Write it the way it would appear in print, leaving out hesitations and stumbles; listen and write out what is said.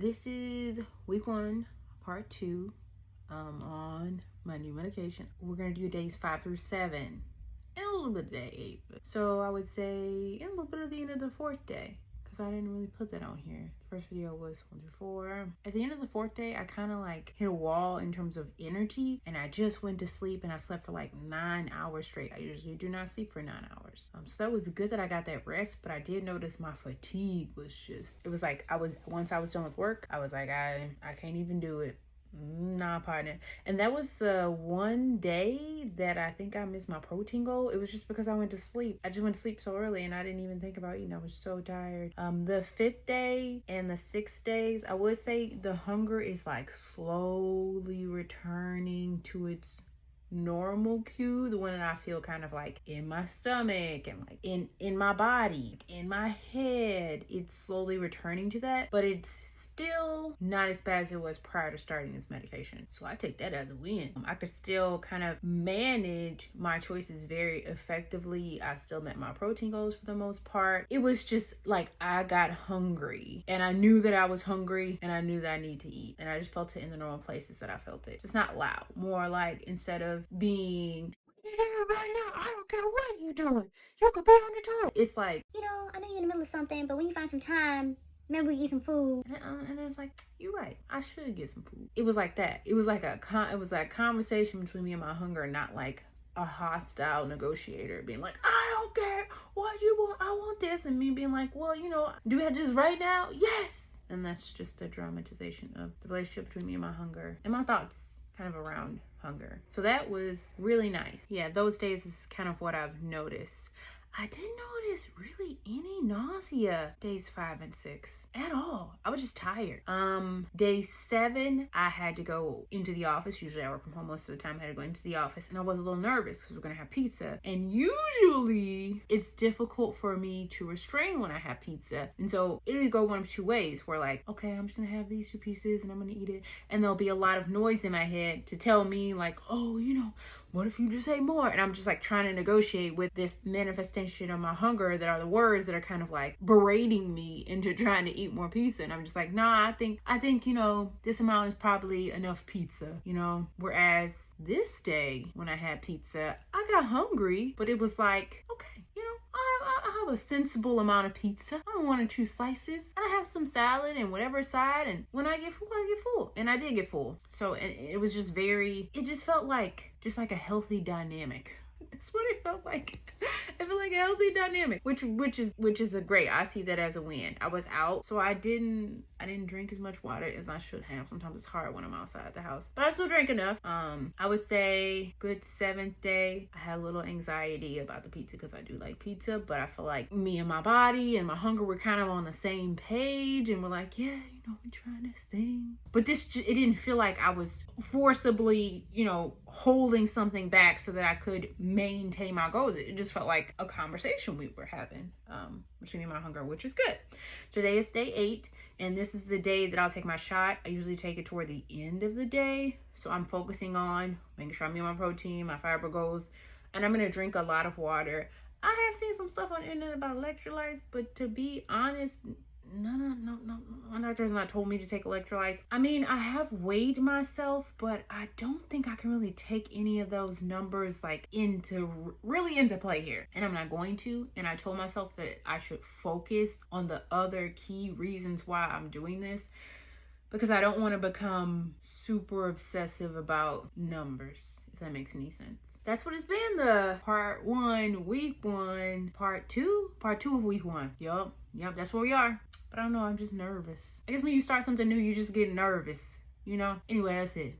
This is week 1, part 2, on my new medication. We're gonna do days 5 through 7 and a little bit of day 8. So I would say a little bit of the end of the 4th day, because I didn't really put that on here. The first video was 1 through 4. At the end of the 4th day, I kind of like hit a wall in terms of energy, and I just went to sleep, and I slept for like 9 hours straight. I usually do not sleep for 9 hours. So that was good that I got that rest, but I did notice my fatigue was just, it was like once I was done with work, I was like, I can't even do it. Nah, partner. And that was the one day that I think I missed my protein goal. It was just because I went to sleep. I just went to sleep so early and I didn't even think about eating. I was so tired. The 5th day and the 6th days, I would say the hunger is like slowly returning to its normal cue, the one that I feel kind of like in my stomach and like in my body, in my head. It's slowly returning to that, but it's still not as bad as it was prior to starting this medication. So I take that as a win. I could still kind of manage my choices very effectively. I still met my protein goals for the most part. It was just like I got hungry, and I knew that I was hungry, and I knew that I need to eat, and I just felt it in the normal places that I felt it. Just not loud, more like instead of being right now, I don't care what you're doing, you could be on the toilet. It's like, I know you're in the middle of something, but when you find some time, maybe we eat some food. And it's like, you're right, I should get some food. It was like that. It was like a conversation between me and my hunger, not like a hostile negotiator being like, I don't care what you want, I want this, and me being like, well, do we have to do this right now? Yes. And that's just a dramatization of the relationship between me and my hunger and my thoughts kind of around hunger. So that was really nice. Yeah, those days is kind of what I've noticed. I didn't notice really any nausea days 5 and 6 at all. I was just tired. Day 7, I had to go into the office. Usually I work from home most of the time. I had to go into the office, and I was a little nervous because we're gonna have pizza. And usually it's difficult for me to restrain when I have pizza. And so it'll go one of two ways, where like, okay, I'm just gonna have these 2 pieces and I'm gonna eat it. And there'll be a lot of noise in my head to tell me like, oh, what if you just ate more? And I'm just like trying to negotiate with this manifestation of my hunger that are the words that are kind of like berating me into trying to eat more pizza. And I'm just like, nah, I think, this amount is probably enough pizza, Whereas this day when I had pizza, I got hungry, but it was like, okay, I have a sensible amount of pizza. I don't 1 or 2 slices. And I have some salad and whatever side. And when I get full, I get full. And I did get full. So it was just it just felt like a healthy dynamic. That's what it felt like. It felt like a healthy dynamic, which is a great. I see that as a win. I was out, so I didn't drink as much water as I should have. Sometimes it's hard when I'm outside the house, but I still drank enough. I would say good 7th day. I had a little anxiety about the pizza because I do like pizza, but I feel like me and my body and my hunger were kind of on the same page, and we're like, yeah, we're trying this thing. But it didn't feel like I was forcibly, holding something back so that I could maintain my goals. It just felt like a conversation we were having between me and my hunger, which is good. Today is day 8, and this is the day that I'll take my shot. I usually take it toward the end of the day, so I'm focusing on making sure I meet my protein, my fiber goals, and I'm gonna drink a lot of water. I have seen some stuff on the internet about electrolytes, but to be honest, no. My doctor has not told me to take electrolytes. I mean, I have weighed myself, but I don't think I can really take any of those numbers like into play here. And I'm not going to. And I told myself that I should focus on the other key reasons why I'm doing this, because I don't want to become super obsessive about numbers, if that makes any sense. That's what it's been, the part 1, week 1, part 2 of week 1. Yup, that's where we are. But I don't know, I'm just nervous. I guess when you start something new, you just get nervous, Anyway, that's it.